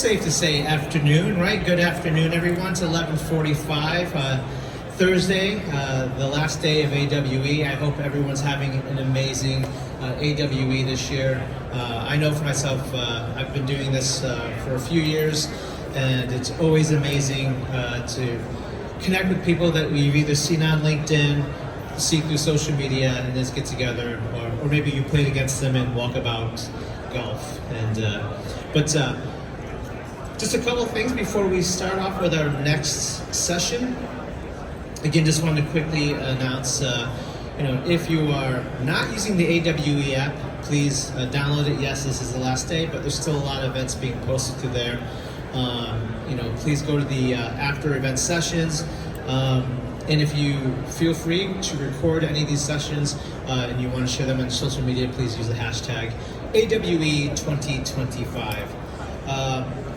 safe to say afternoon, right? Good afternoon, everyone. It's 11:45, Thursday, the last day of AWE. I hope everyone's having an amazing AWE this year. I know for myself, I've been doing this for a few years, and it's always amazing to connect with people that we've either seen on LinkedIn, see through social media, and just get together, or maybe you played against them in walkabout golf. But just a couple things before we start off with our next session. Again, just wanted to quickly announce, if you are not using the AWE app, please download it. Yes, this is the last day, but there's still a lot of events being posted to there. Please go to the after event sessions. And if you feel free to record any of these sessions and you want to share them on social media, please use the hashtag AWE2025.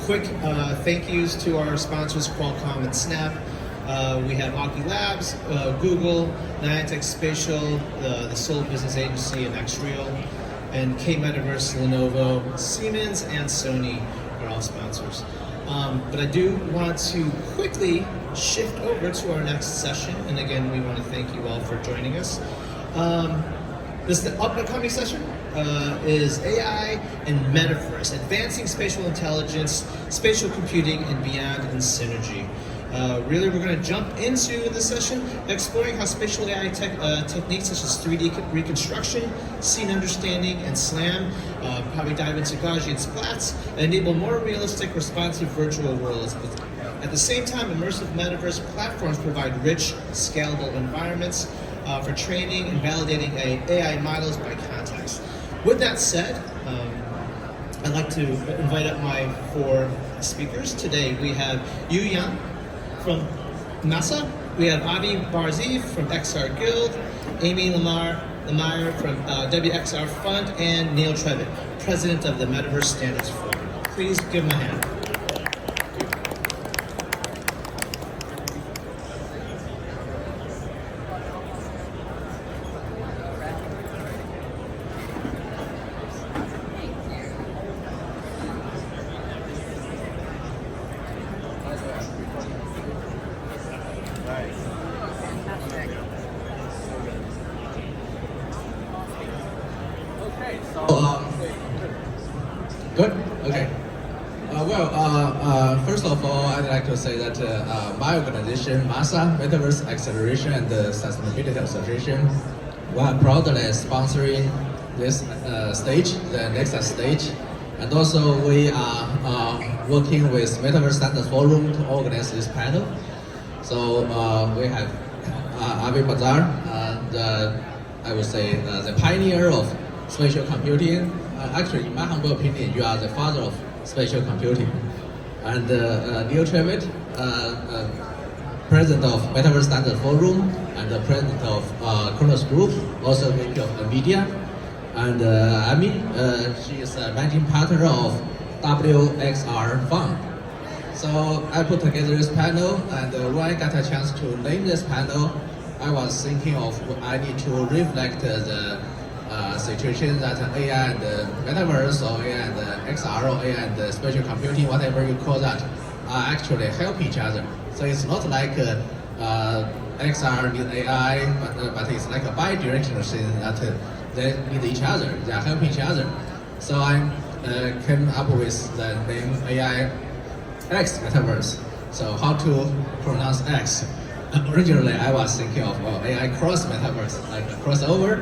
Quick thank yous to our sponsors, Qualcomm and Snap. We have Aki Labs, Google, Niantic Spatial, the Seoul Business Agency, and XReal, and K-Metaverse, Lenovo, Siemens, and Sony are all sponsors. But I do want to quickly shift over to our next session, and again, we want to thank you all for joining us. This upcoming session is AI and Metaverse, Advancing Spatial Intelligence, Spatial Computing, and Beyond in Synergy. Really, we're going to jump into this session exploring how spatial AI techniques such as 3D reconstruction, scene understanding, and SLAM, probably dive into Gaussian splats, enable more realistic, responsive virtual worlds. At the same time, immersive metaverse platforms provide rich, scalable environments for training and validating AI models by context. With that said, I'd like to invite up my four speakers. Today we have Yu Yang from NASA, we have Avi Barziv from XR Guild, Amy Lamar from WXR Fund, and Neil Trevitt, President of the Metaverse Standards Forum. Please give them a hand. Good? Okay. First of all, I'd like to say that my organization, MASA, Metaverse Acceleration and Sustainability Association, we are proudly sponsoring this stage, the next stage. And also we are working with Metaverse Standards Forum to organize this panel. So we have Avi Bazar, I would say the pioneer of spatial computing. Actually, in my humble opinion, you are the father of spatial computing. And Neil Trevitt, president of Metaverse Standards Forum and the president of Kronos Group, also VP of NVIDIA. And Amy, she is a managing partner of WXR Fund. So I put together this panel, and when I got a chance to name this panel, I was thinking of I need to reflect the situation that AI and Metaverse, or AI and XR, or AI and spatial computing, whatever you call that, actually help each other. So it's not like XR needs AI, but it's like a bi-directional thing that they need each other, they are helping each other. So I came up with the name AI X Metaverse. So how to pronounce X? Originally, I was thinking of AI cross Metaverse, like a crossover.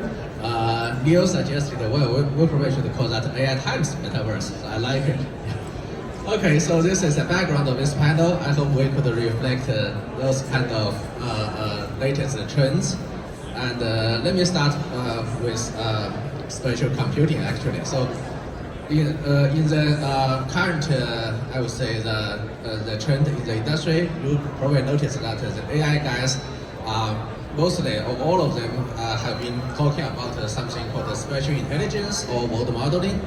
Neil suggested, we probably should call that AI times Metaverse. So I like it. Okay, so this is the background of this panel. I hope we could reflect those kind of latest trends. And let me start with spatial computing, actually. So in the current, I would say the trend in the industry, you probably noticed that the AI guys mostly, or all of them, have been talking about something called spatial intelligence or world modeling.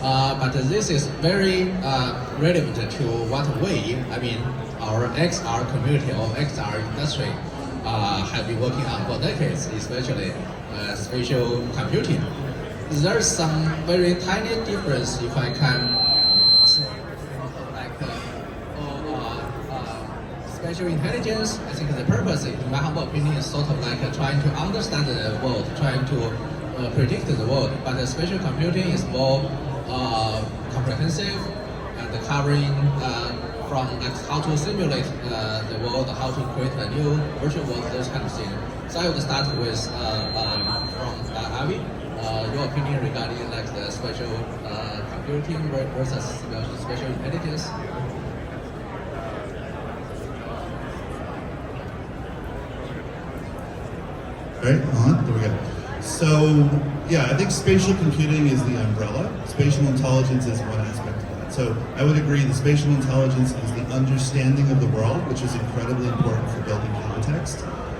But this is very relevant to what we, our XR community or XR industry, have been working on for decades, especially spatial computing. There's some very tiny difference if I can say, like spatial intelligence, I think the purpose, in my humble opinion, is sort of like trying to understand the world, trying to predict the world. But the spatial computing is more comprehensive and covering from like how to simulate the world, how to create a new virtual world, those kind of things. So I would start with from Avi, your opinion regarding like the spatial computing versus spatial intelligence. Right, there we go. So, yeah, I think spatial computing is the umbrella. Spatial intelligence is one aspect of that. So I would agree that spatial intelligence is the understanding of the world, which is incredibly important for building context.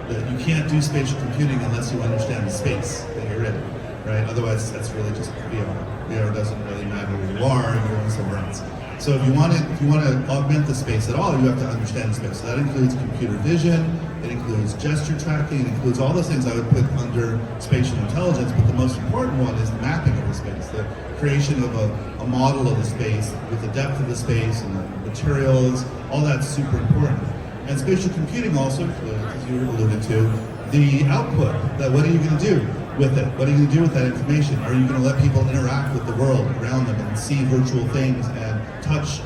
That you can't do spatial computing unless you understand the space that you're in, right? Otherwise, that's really just VR. VR doesn't really matter where you are, you're going somewhere else. So if you want to augment the space at all, you have to understand the space. So that includes computer vision, it includes gesture tracking, it includes all those things I would put under spatial intelligence, but the most important one is the mapping of the space, the creation of a model of the space with the depth of the space and the materials, all that's super important. And spatial computing also, as you alluded to, the output, that what are you going to do with it? What are you going to do with that information? Are you going to let people interact with the world around them and see virtual things and touch,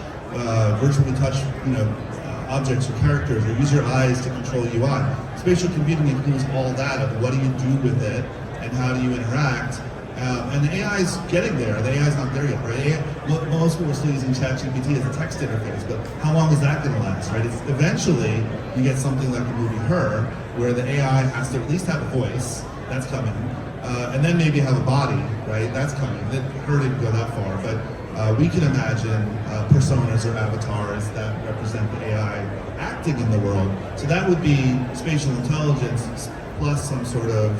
virtually touch, objects or characters, or use your eyes to control UI? Spatial computing includes all that of what do you do with it and how do you interact. And the AI is getting there. The AI is not there yet, right? Most people are still using ChatGPT as a text interface, but how long is that going to last, right? It's eventually you get something like the movie Her, where the AI has to at least have a voice. That's coming, and then maybe have a body, right? That's coming. Her didn't go that far, but we can imagine personas or avatars that represent the AI acting in the world. So that would be spatial intelligence plus some sort of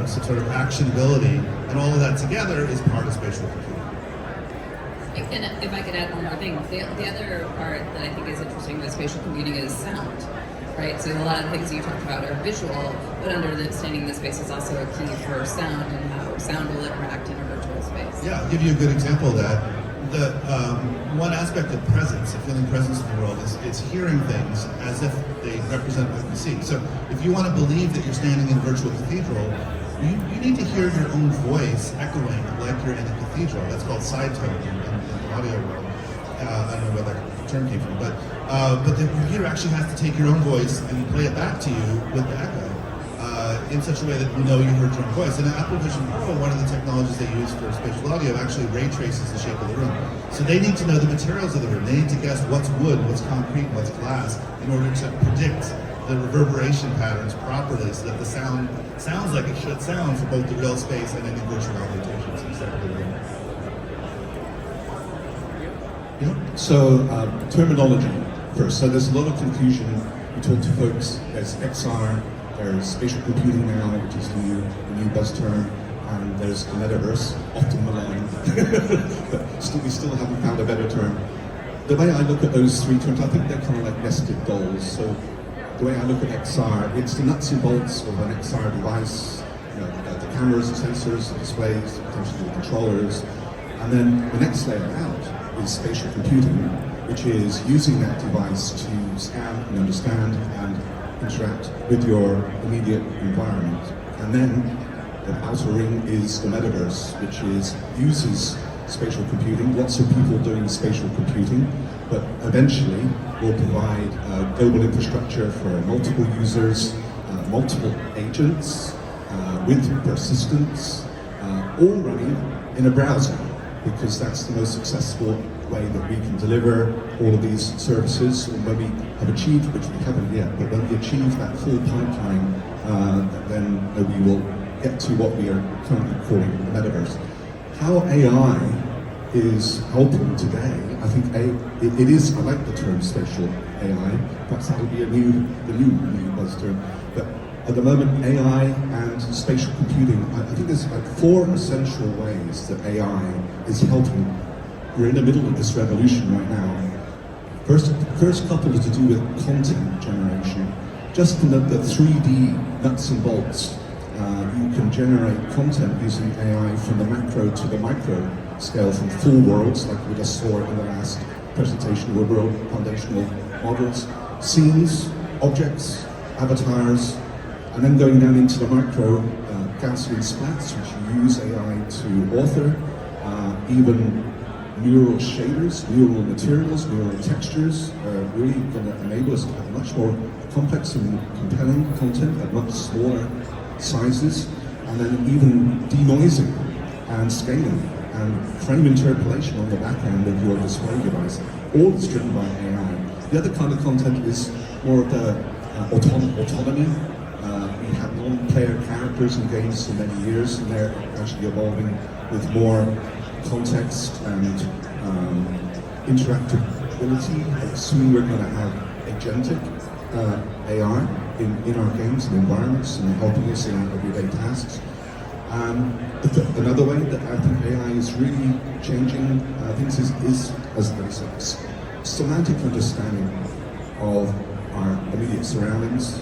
some sort of actionability, and all of that together is part of spatial computing. And if I could add one more thing, the other part that I think is interesting with spatial computing is sound, right? So a lot of the things you talked about are visual, but understanding the space is also a key for sound and how sound will interact in a virtual space. Yeah, I'll give you a good example of that. The one aspect of presence, of feeling presence in the world, is hearing things as if they represent what you see. So if you want to believe that you're standing in a virtual cathedral, you need to hear your own voice echoing like you're in a cathedral. That's called side tone in the audio world. I don't know where that term came from, but the computer actually has to take your own voice and play it back to you with the echo in such a way that you know you heard your own voice. And in Apple Vision Pro, one of the technologies they use for spatial audio actually ray traces the shape of the room. So they need to know the materials of the room. They need to guess what's wood, what's concrete, what's glass in order to predict the reverberation patterns properly so that the sound sounds like it should sound for both the real space and any virtual augmentations inside the room. Yeah. So terminology first. So there's a lot of confusion. We talk to folks. There's XR, there's spatial computing now, which is the new buzz term, and there's the metaverse, often maligned, but we still haven't found a better term. The way I look at those three terms, I think they're kind of like nested dolls. So the way I look at XR, it's the nuts and bolts of an XR device. The cameras, the sensors, the displays, potentially the controllers, and then the next layer out is spatial computing, which is using that device to scan and understand and interact with your immediate environment. And then the outer ring is the metaverse, which uses spatial computing. Lots of people doing spatial computing, but eventually will provide global infrastructure for multiple users, multiple agents with persistence, all running in a browser, because that's the most successful way that we can deliver all of these services. And when we have achieved, which we haven't yet, but when we achieve that full pipeline, then we will get to what we are currently calling the metaverse. How AI is helping today, I think it is, I like the term spatial AI, perhaps that will be the new buzz term, but at the moment AI and spatial computing, I think there's like 4 essential ways that AI is helping. We're in the middle of this revolution right now. First couple is to do with content generation. Just in the 3D nuts and bolts, you can generate content using AI from the macro to the micro scale, from full worlds like we just saw in the last presentation of the world, foundational models, scenes, objects, avatars, and then going down into the micro Gaussian splats, which use AI to author, even neural shaders, neural materials, neural textures, really going to enable us to have much more complex and compelling content at much smaller sizes, and then even denoising and scaling and frame interpolation on the back end of your display device. All is driven by AI. The other kind of content is more of the autonomy. We have non-player characters in games for many years, and they're actually evolving with more context and interactability. Soon we're going to have agentic AI in our games and environments and helping us in our everyday tasks. Another way that I think AI is really changing things is as a semantic understanding of our immediate surroundings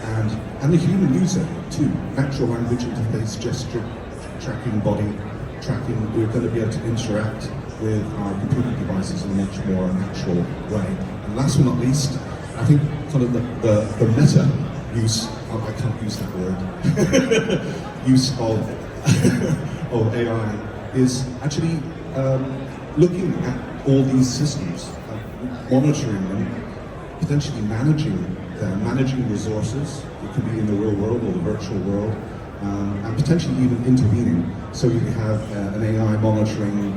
and the human user too. Natural language interface, gesture tracking, body tracking. We're going to be able to interact with our computer devices in a much more natural way. And last but not least, I think kind of the meta use, I can't use that word, use of AI is actually looking at all these systems, monitoring them, potentially managing them, managing resources. It could be in the real world or the virtual world, and potentially even intervening. So you can have an AI monitoring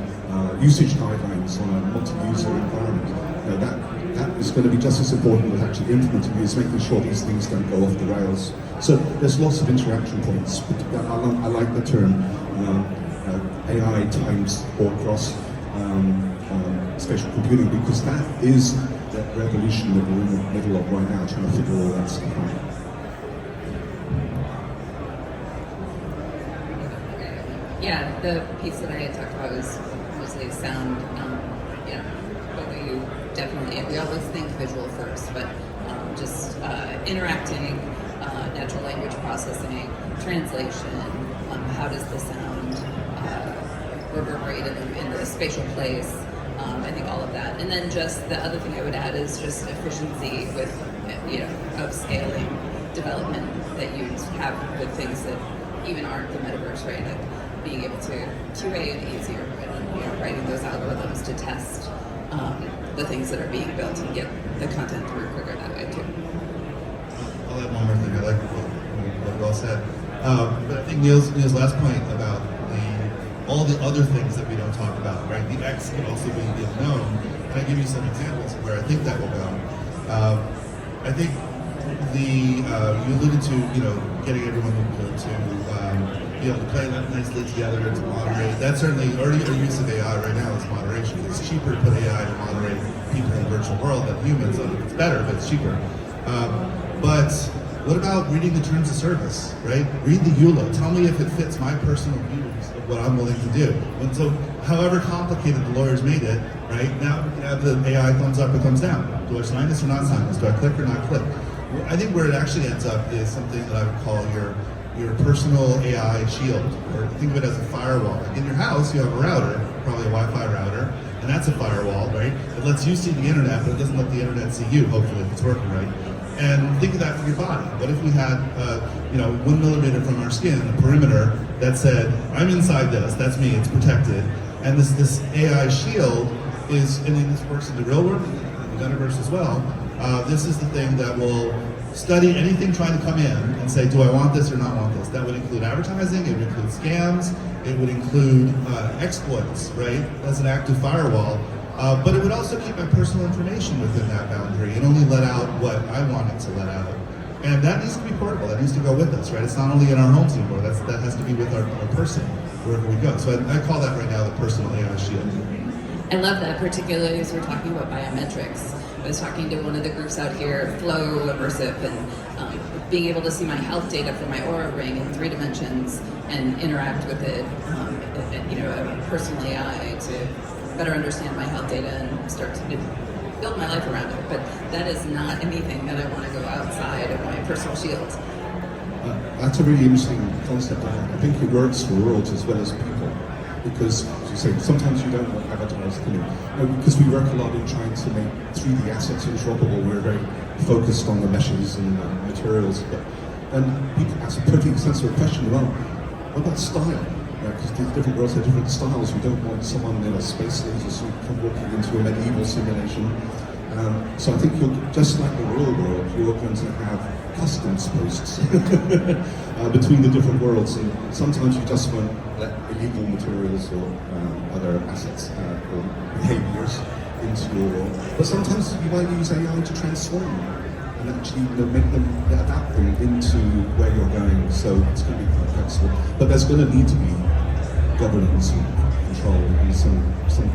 usage guidelines on a multi-user environment. You know, that is going to be just as important as actually implementing is making sure these things don't go off the rails. So there's lots of interaction points. But I like the term AI times or cross spatial computing, because that is the revolution that we're in the middle of right now, trying to figure all that stuff out. Yeah, the piece that I had talked about was mostly sound. You know, but we always think visual first, but just interacting, natural language processing, translation. How does the sound reverberate in the spatial place? I think all of that, and then just the other thing I would add is just efficiency with, of scaling development that you have with things that even aren't the metaverse, right? Like being able to QA it easier, and writing those algorithms to test the things that are being built and get the content through quicker that way too. I'll add one more thing. I like what well said, but I think Neil's last point about all the other things that we don't talk about, right? The X can also be the unknown. Can I give you some examples of where I think that will go? I think you alluded to, getting everyone to be able to play nicely together and to moderate. That's certainly already a use of AI right now is moderation. It's cheaper to put AI to moderate people in the virtual world than humans. It's better, but it's cheaper. But what about reading the terms of service, right? Read the EULA. Tell me if it fits my personal views of what I'm willing to do. And so, however complicated the lawyers made it, right? Now we can have the AI thumbs up or thumbs down. Do I sign this or not sign this? Do I click or not click? I think where it actually ends up is something that I would call your personal AI shield, or think of it as a firewall. Like in your house, you have a router, probably a Wi-Fi router, and that's a firewall, right? It lets you see the internet, but it doesn't let the internet see you, hopefully, if it's working right. And think of that for your body. What if we had, 1 millimeter from our skin, a perimeter that said, I'm inside this, that's me, it's protected. And this AI shield is, and this works in the real world, in the metaverse as well, this is the thing that will study anything trying to come in and say, do I want this or not want this? That would include advertising, it would include scams, it would include exploits, right? As an active firewall. But it would also keep my personal information within that boundary and only let out what I want it to let out. And that needs to be portable, that needs to go with us, right? It's not only in our homes anymore, that has to be with our person wherever we go. So I call that right now the personal AI shield. I love that, particularly as we're talking about biometrics. I was talking to one of the groups out here, Flow Immersive, and being able to see my health data from my Aura Ring in 3 dimensions and interact with it, a personal AI to better understand my health data and start to build my life around it. But that is not anything that I want to go outside of my personal shield. That's a really interesting concept. I think it works for worlds as well as people, because as you say, sometimes you don't avatars come in. Because we work a lot in trying to make 3D assets interoperable, we're very focused on the meshes and materials. But then people ask a perfectly sensible question, well, what about style? Because these different worlds have different styles. We don't want someone in a space laser suit walking into a medieval simulation. So I think just like the real world, you're going to have customs posts between the different worlds. And sometimes you just won't let illegal materials or other assets or behaviors into your world. But sometimes you might use AI to transform and actually make them, adapt them into where you're going. So it's going to be quite flexible. But there's going to need to be governance and control and some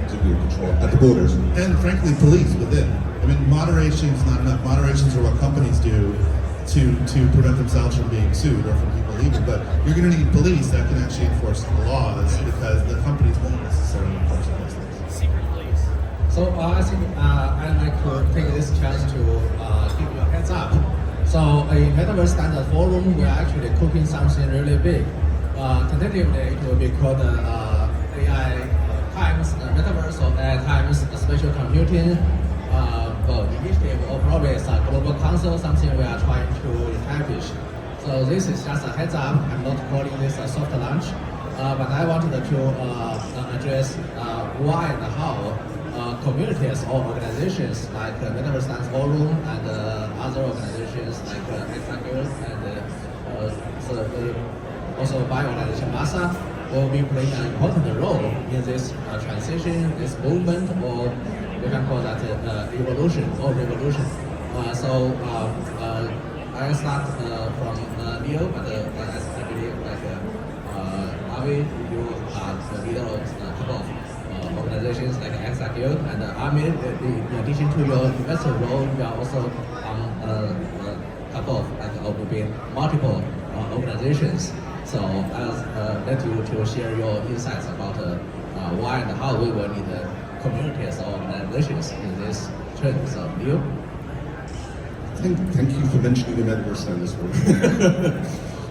degree of control at the borders. And frankly, police within. I mean, moderation is not enough. Moderations are what companies do to prevent themselves from being sued or from people leaving. But you're going to need police that can actually enforce the laws because the companies won't necessarily enforce those things. So I think I'd like to take this chance to give you a heads up. So a Metaverse Standard Forum, we are actually cooking something really big. Tentatively, it will be called AI times Metaverse or AI times spatial computing. Initiative or probably it's a global council, something we are trying to establish. So this is just a heads up. I'm not calling this a soft launch, but I wanted to address why and how communities or organizations like Metaverse Standards Forum and other organizations like Exaguild and also by organization MASA will be playing an important role in this transition, this movement, or we can call that evolution or revolution. I start from Leo, but as I believe Avi, you are the leader of a couple of organizations like Exaguild and Armin. In addition to your investor role, you are also on a couple of multiple organizations. So I'll let you to share your insights about why and how we will need communities or organizations in this trend. So, Leo? Thank you for mentioning the Metaverse Standards Forum.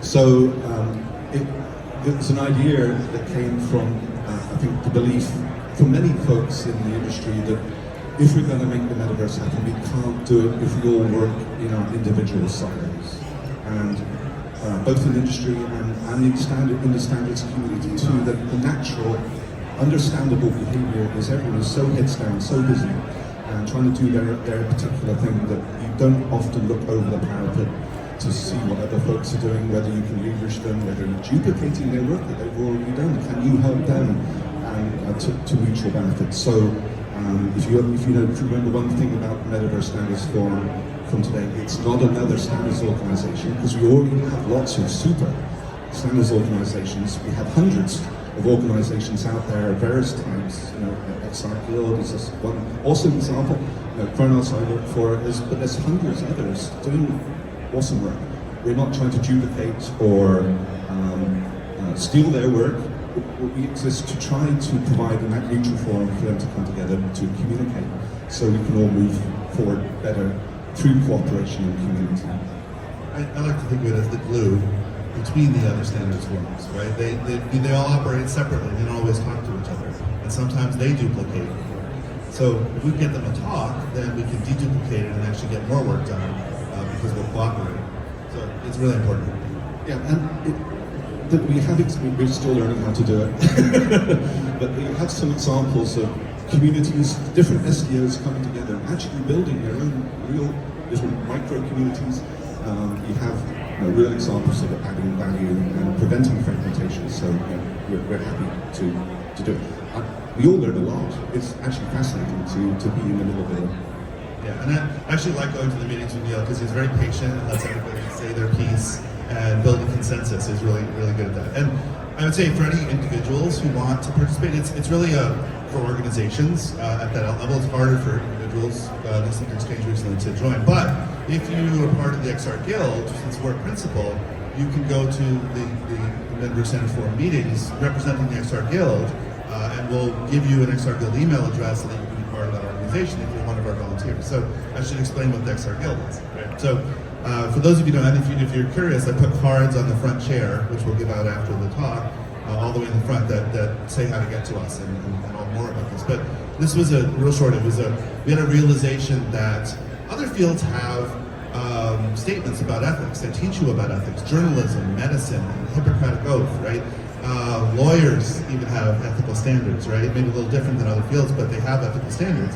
So, it was an idea that came from, I think, the belief from many folks in the industry that if we're going to make the Metaverse happen, we can't do it if we all work in our individual silos. And both in industry and in the standards community too, that the natural understandable behavior is everyone is so heads down, so busy, and trying to do their particular thing that you don't often look over the parapet to see what other folks are doing, whether you can leverage them, whether you're duplicating their work that they've already done. Can you help them to mutual benefit? So if you remember one thing about the Metaverse Standards Forum from today, it's not another standards organization, because we already have lots of super standards organizations. We have hundreds of organizations out there at various times. Exaguild is just one awesome example. Chronos I work for, but there's hundreds of others doing awesome work. We're not trying to duplicate or steal their work. We exist to try to provide a neutral forum for them to come together to communicate, so we can all move forward better through cooperation and community. I like to think of it as the glue between the other standards forums, right? They all operate separately. They don't always talk to each other, and sometimes they duplicate. So if we get them to talk, then we can deduplicate it and actually get more work done because we'll cooperate. So it's really important. Yeah, and we're still learning how to do it, but we have some examples of communities, different SDOs coming together and actually building their own real little micro communities. You have real examples of adding value and preventing fragmentation, so we're happy to do it. We all learn a lot. It's actually fascinating to be in the middle of it. Yeah, and I actually like going to the meetings with Neil because he's very patient and lets everybody say their piece, and building consensus is really, really good at that. And I would say for any individuals who want to participate, it's really for organizations at that level. It's harder for individuals, this exchange recently, to join. But if you are part of the XR Guild, since we're a principal, you can go to the Metaverse Standards Forum meetings representing the XR Guild, and we'll give you an XR Guild email address so that you can be part of that organization if you're one of our volunteers. So I should explain what the XR Guild is. Right? So for those of you who don't know, and if you're curious, I put cards on the front chair, which we'll give out after the talk, all the way in the front that say how to get to us and all more about this. But this was a real short. We had a realization that other fields have statements about ethics. They teach you about ethics. Journalism, medicine, Hippocratic Oath, right? Lawyers even have ethical standards, right? Maybe a little different than other fields, but they have ethical standards.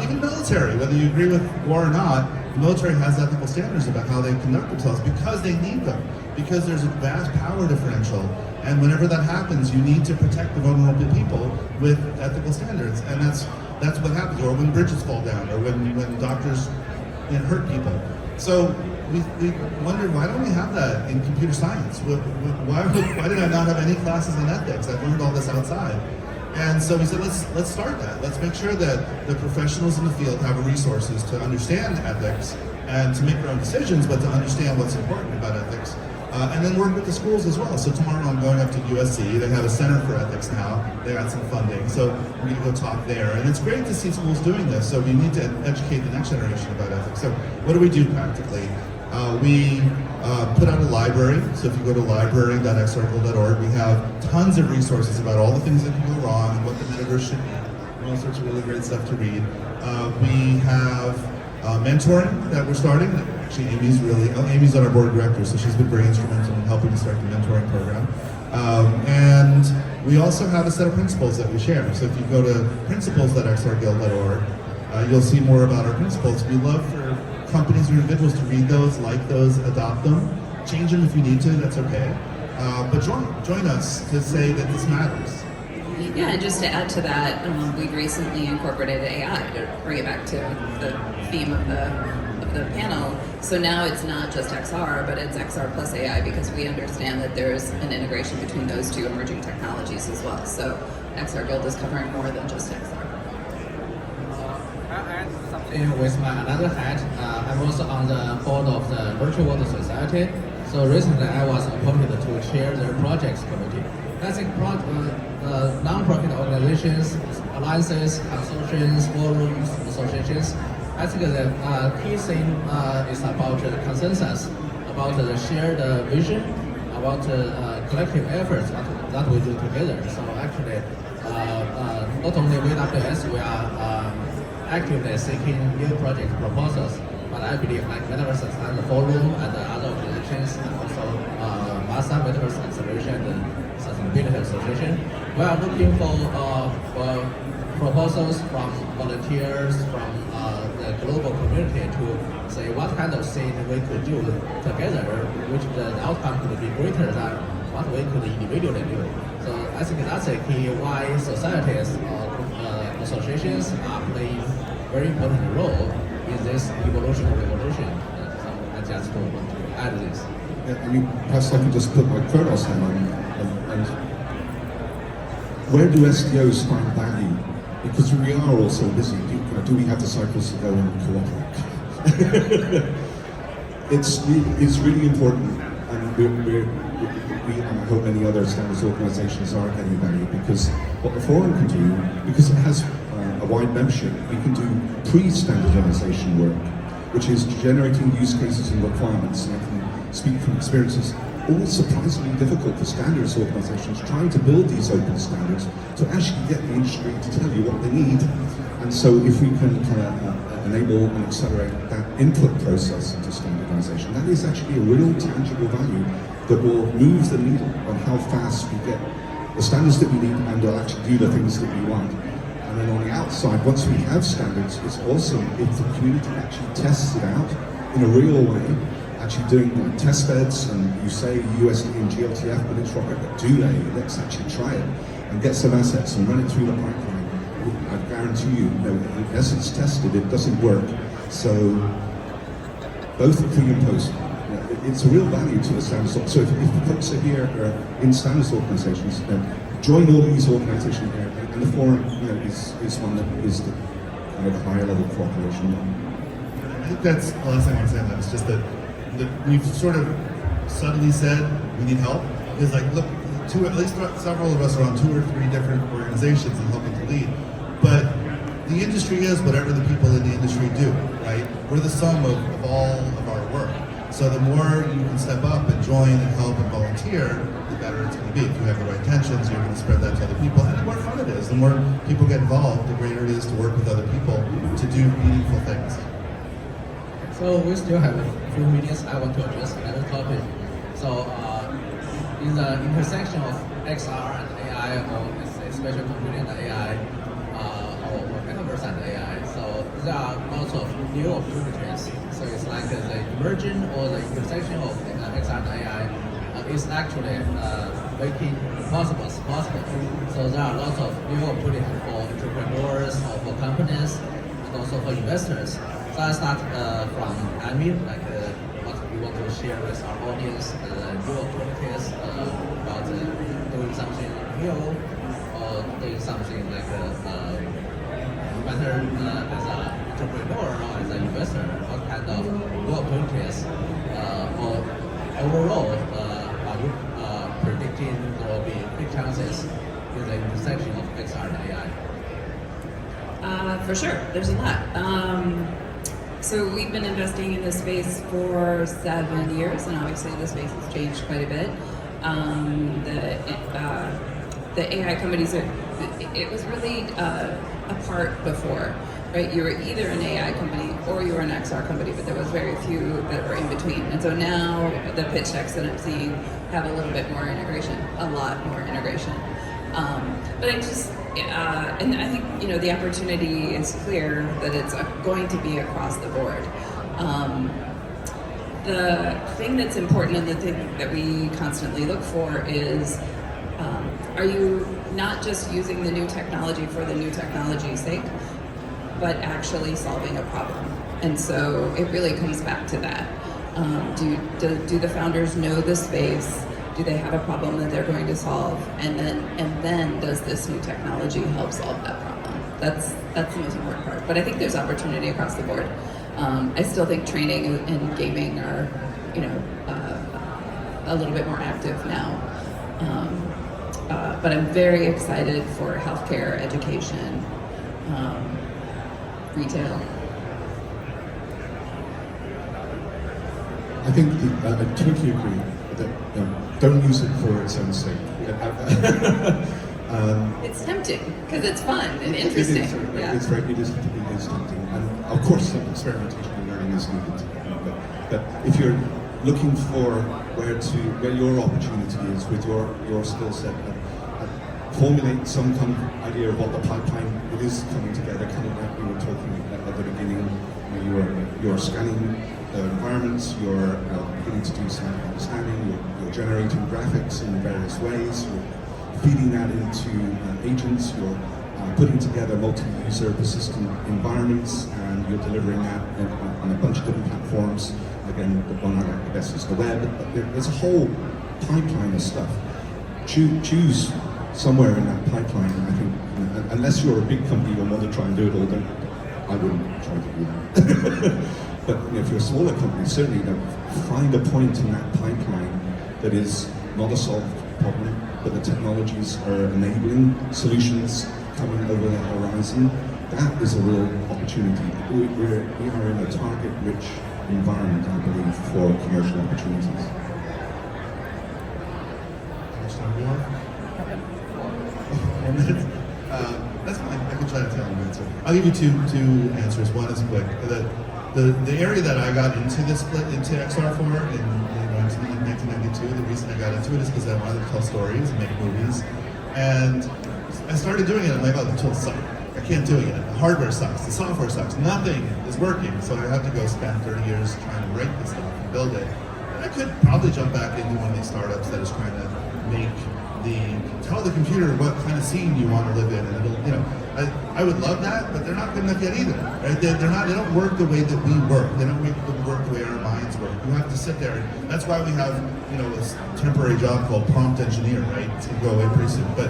Even military, whether you agree with war or not, the military has ethical standards about how they conduct themselves because they need them, because there's a vast power differential. And whenever that happens, you need to protect the vulnerable people with ethical standards. And that's what happens, or when bridges fall down, or when doctors hurt people. So we wondered, why don't we have that in computer science? Why did I not have any classes on ethics? I've learned all this outside. And so we said, let's start that. Let's make sure that the professionals in the field have resources to understand ethics and to make their own decisions, but to understand what's important about ethics. And then work with the schools as well. So tomorrow I'm going up to USC. They have a Center for Ethics now. They got some funding. So I'm going to go talk there. And it's great to see schools doing this. So we need to educate the next generation about ethics. So what do we do practically? We put out a library. So if you go to library.xarguild.org, we have tons of resources about all the things that can go wrong and what the metaverse should be. All sorts of really great stuff to read. We have mentoring that we're starting. Actually, Amy's on our board of directors, so she's been very instrumental in helping to start the mentoring program. And we also have a set of principles that we share. So if you go to principles.xrguild.org, you'll see more about our principles. We love for companies or individuals to read those, like those, adopt them, change them if you need to, that's okay. But join us to say that this matters. Yeah, and just to add to that, we've recently incorporated AI to bring it back to the theme of the panel. So now it's not just XR, but it's XR plus AI, because we understand that there's an integration between those two emerging technologies as well. So XR Guild is covering more than just XR. With my another hat, I'm also on the board of the Virtual World Society. So recently I was appointed to chair their projects committee. I think non-profit organizations, alliances, consortiums, forums, associations, I think the key thing is about the consensus, about the shared vision, about collective efforts that we do together. So actually, not only WWS, we are actively seeking new project proposals, but I believe like Metaverse and the Forum and the other organizations, and also MASA Metaverse Acceleration and Sustainability Association, we are looking for proposals from volunteers, from the global community to say what kind of thing we could do together, which the outcome could be greater than what we could individually do. So I think that's a key why societies associations are playing very important role in this evolution or revolution. So I just want to add this. Yeah, I mean, perhaps I can just put my Kronos hat on. And where do SDOs find value? Because we are also busy. Do we have the cycles to go and cooperate? It's really important, and we and I hope many other standards organizations are getting value, because what the forum can do, because it has a wide membership, we can do pre-standardization work, which is generating use cases and requirements. And I can speak from experiences, all surprisingly difficult for standards organizations trying to build these open standards to actually get the industry to tell you what they need. And so if we can enable and accelerate that input process into standardization, that is actually a real tangible value that will move the needle on how fast we get the standards that we need and will actually do the things that we want. And then on the outside, once we have standards, it's awesome if the community actually tests it out in a real way, actually doing test beds, and you say USD and GLTF, but it's right, but do they? Let's actually try it and get some assets and run it through the pipeline. I guarantee you, unless it's tested, it doesn't work. So both pre and post, it's a real value to the standards. So if the folks are here in standards organizations, join all these organizations here, and the forum is one that is the kind of higher level cooperation. I think that's the last thing I want to say on that. It's just that we've sort of subtly said we need help. It's like, look, at least several of us are on 2 or 3 different organizations and helping to lead. But the industry is whatever the people in the industry do, right? We're the sum of all of our work. So the more you can step up and join and help and volunteer, the better it's going to be. If you have the right intentions, you're going to spread that to other people, and the more fun it is. The more people get involved, the greater it is to work with other people to do meaningful things. So we still have a few minutes. I want to address another topic. So in the intersection of XR and AI, or let's say spatial computing and AI, or metaverse and AI, so there are lots of new opportunities. So it's like the emerging or the intersection of XR and AI is actually making possible. So there are lots of new opportunities for entrepreneurs or for companies and also for investors. So I start from Amin, like what we want to share with our audience, new opportunities about doing something new or doing something like better as an entrepreneur or as an investor. What kind of new opportunities or overall are you predicting there will be big chances in the intersection of XR and AI? For sure, there's a lot. So we've been investing in this space for 7 years, and obviously the space has changed quite a bit. The AI companies, it was really apart before, right? You were either an AI company or you were an XR company, but there was very few that were in between. And so now the pitch decks that I'm seeing have a little bit more integration, a lot more integration. But I just, and I think, the opportunity is clear that it's going to be across the board. The thing that's important and the thing that we constantly look for is, are you not just using the new technology for the new technology's sake, but actually solving a problem? And so it really comes back to that. Do the founders know the space? Do they have a problem that they're going to solve? And then does this new technology help solve that problem? That's the most important part. But I think there's opportunity across the board. I still think training and gaming are, a little bit more active now. But I'm very excited for healthcare, education, retail. I think I totally agree that don't use it for its own sake. It's tempting because it's fun and interesting. It is tempting, and of course some experimentation and learning is needed. But if you're looking for where your opportunity is with your skill set, formulate some kind of idea of what the pipeline it is coming together. Kind of like we were talking at the beginning, you're scanning the environments, you're beginning to do some understanding, you're generating graphics in various ways, you're feeding that into agents, you're putting together multi-user persistent environments, and you're delivering that on a bunch of different platforms. Again, the one I like the best is the web, but there's a whole pipeline of stuff. Choose somewhere in that pipeline, I think, unless you're a big company and want to try and do it all, then I wouldn't try to do that. But if you're a smaller company, certainly find a point in that pipeline that is not a solved problem, but the technologies are enabling solutions coming over the horizon. That is a real opportunity. We are in a target-rich environment, I believe, for commercial opportunities. That's fine. I can try to tell an answer. I'll give you two answers. One is quick. The area that I got into into XR for in 1992, the reason I got into it is because I wanted to tell stories and make movies. And I started doing it. I'm like, oh, the tools suck. I can't do it yet. The hardware sucks. The software sucks. Nothing is working. So I have to go spend 30 years trying to write this stuff and build it. And I could probably jump back into one of these startups that is trying to tell the computer what kind of scene you want to live in, and it'll, I would love that, but they're not good enough yet either, right? They don't work the way that we work. They don't work the way our minds work. You have to sit there, and that's why we have, this temporary job called prompt engineer, right? It's gonna go away pretty soon, but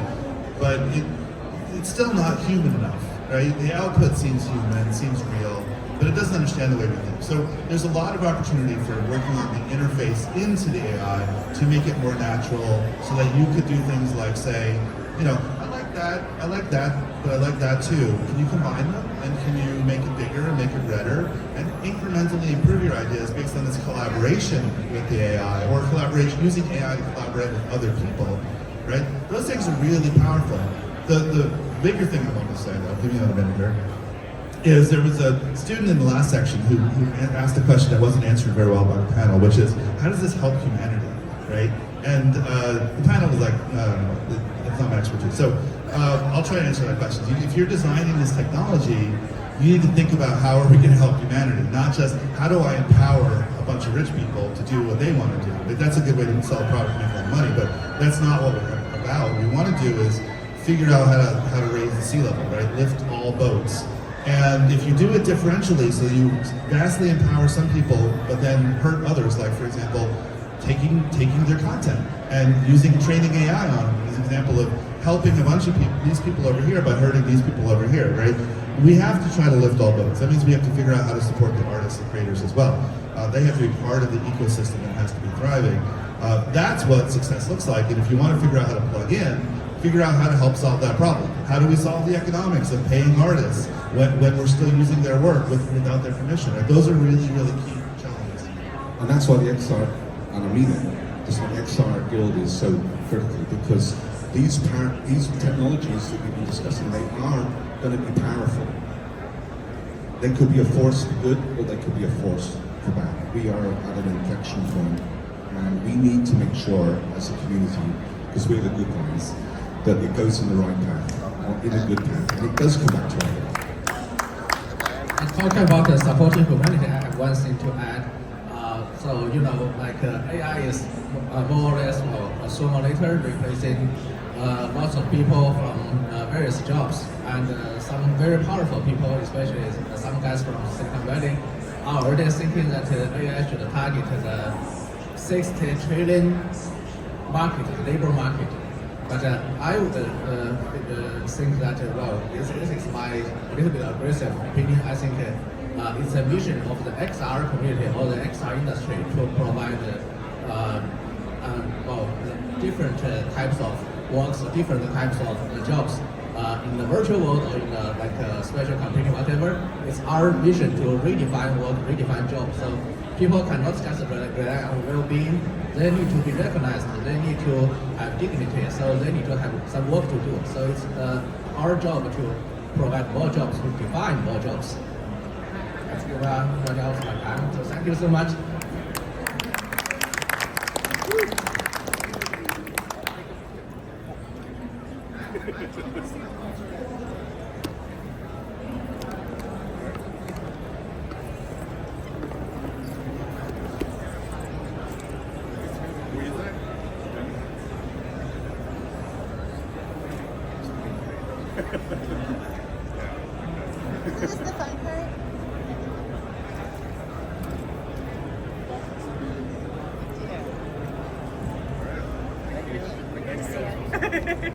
it's still not human enough, right? The output seems human, seems real, but it doesn't understand the way we think. So there's a lot of opportunity for working on the interface into the AI to make it more natural, so that you could do things like say, I like that, but I like that too. Can you combine them? And can you make it bigger and make it redder? And incrementally improve your ideas based on this collaboration with the AI, or collaboration using AI to collaborate with other people, right? Those things are really powerful. The bigger thing I want to say, though, give me another minute here, is there was a student in the last section who asked a question that wasn't answered very well by the panel, which is, how does this help humanity, right? And the panel was like, no, that's not my expertise. So I'll try to answer that question. If you're designing this technology, you need to think about how are we going to help humanity, not just how do I empower a bunch of rich people to do what they want to do. That's a good way to sell a product and make a lot of money, but that's not what we're about. What we want to do is figure out how to raise the sea level, right? Lift all boats. And if you do it differentially, so you vastly empower some people, but then hurt others, like for example, taking their content and training AI on them, as an example of helping a bunch of people, these people over here, but hurting these people over here, right? We have to try to lift all boats. That means we have to figure out how to support the artists and creators as well. They have to be part of the ecosystem that has to be thriving. That's what success looks like. And if you want to figure out how to plug in, figure out how to help solve that problem. How do we solve the economics of paying artists when we're still using their work without their permission? Right? Those are really, really key challenges. And that's why the XR, and I mean it, that's why the XR Guild is so critical, because these technologies that we've been discussing, they are going to be powerful. They could be a force for good, or they could be a force for bad. We are at an inflection point, and we need to make sure as a community, because we're the good guys, that it goes in the right path, or in a good path, and it does come back to our good. And talking about supporting humanity, I have one thing to add. So, AI is more or less sooner or later replacing lots of people from various jobs. And some very powerful people, especially some guys from Silicon Valley, are already thinking that AI should target the 60 trillion market, labor market. But I would think that, this is my little bit aggressive opinion. I think it's a mission of the XR community or the XR industry to provide different types of works, different types of jobs in the virtual world or in special computing, whatever. It's our mission to redefine work, redefine jobs. So people cannot just rely on well-being. They need to be recognized. They need to have dignity. So they need to have some work to do. So it's our job to provide more jobs, to define more jobs. Let's give running out of my time. So thank you so much. Is this the fun part? Yeah.